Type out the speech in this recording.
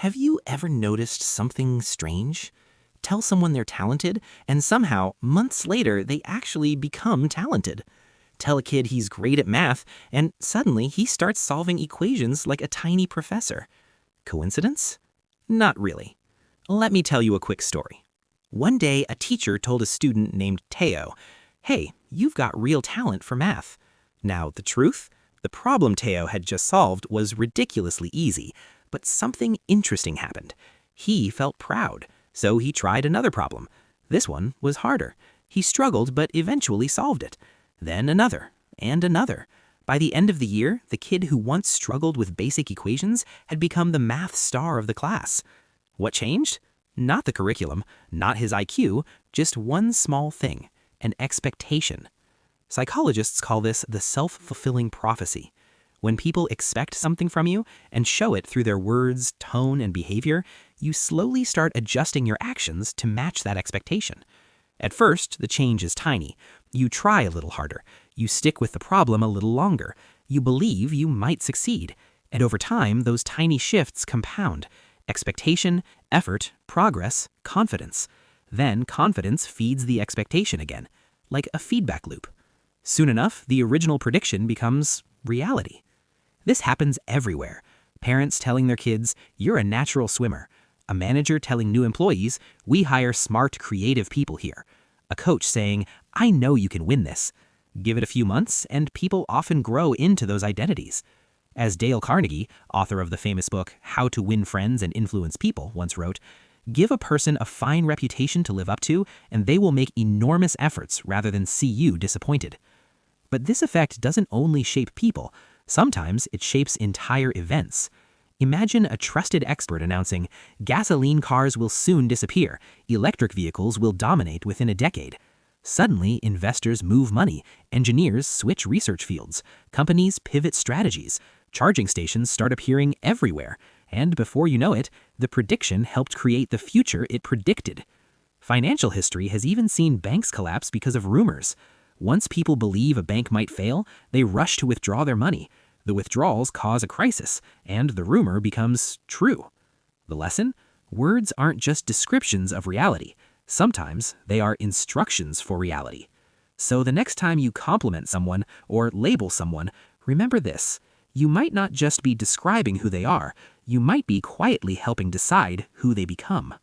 Have you ever noticed something strange? Tell someone they're talented, and somehow, months later, they actually become talented. Tell a kid he's great at math, and suddenly he starts solving equations like a tiny professor. Coincidence? Not really. Let me tell you a quick story. One day, a teacher told a student named Teo, "Hey, you've got real talent for math." Now, the truth? The problem Teo had just solved was ridiculously easy, but something interesting happened. He felt proud, so he tried another problem. This one was harder. He struggled but eventually solved it. Then another, and another. By the end of the year, the kid who once struggled with basic equations had become the math star of the class. What changed? Not the curriculum, not his IQ, just one small thing, an expectation. Psychologists call this the self-fulfilling prophecy. When people expect something from you and show it through their words, tone, and behavior, you slowly start adjusting your actions to match that expectation. At first, the change is tiny. You try a little harder. You stick with the problem a little longer. You believe you might succeed. And over time, those tiny shifts compound. Expectation, effort, progress, confidence. Then confidence feeds the expectation again, like a feedback loop. Soon enough, the original prediction becomes reality. This happens everywhere. Parents telling their kids, "You're a natural swimmer." A manager telling new employees, "We hire smart, creative people here." A coach saying, "I know you can win this." Give it a few months, and people often grow into those identities. As Dale Carnegie, author of the famous book How to Win Friends and Influence People, once wrote, "Give a person a fine reputation to live up to, and they will make enormous efforts rather than see you disappointed." But this effect doesn't only shape people. Sometimes it shapes entire events. Imagine a trusted expert announcing, "Gasoline cars will soon disappear. Electric vehicles will dominate within a decade." Suddenly, investors move money, engineers switch research fields, companies pivot strategies, charging stations start appearing everywhere, and before you know it, the prediction helped create the future it predicted. Financial history has even seen banks collapse because of rumors. Once people believe a bank might fail, they rush to withdraw their money. The withdrawals cause a crisis, and the rumor becomes true. The lesson? Words aren't just descriptions of reality. Sometimes they are instructions for reality. So the next time you compliment someone or label someone, remember this. You might not just be describing who they are, you might be quietly helping decide who they become.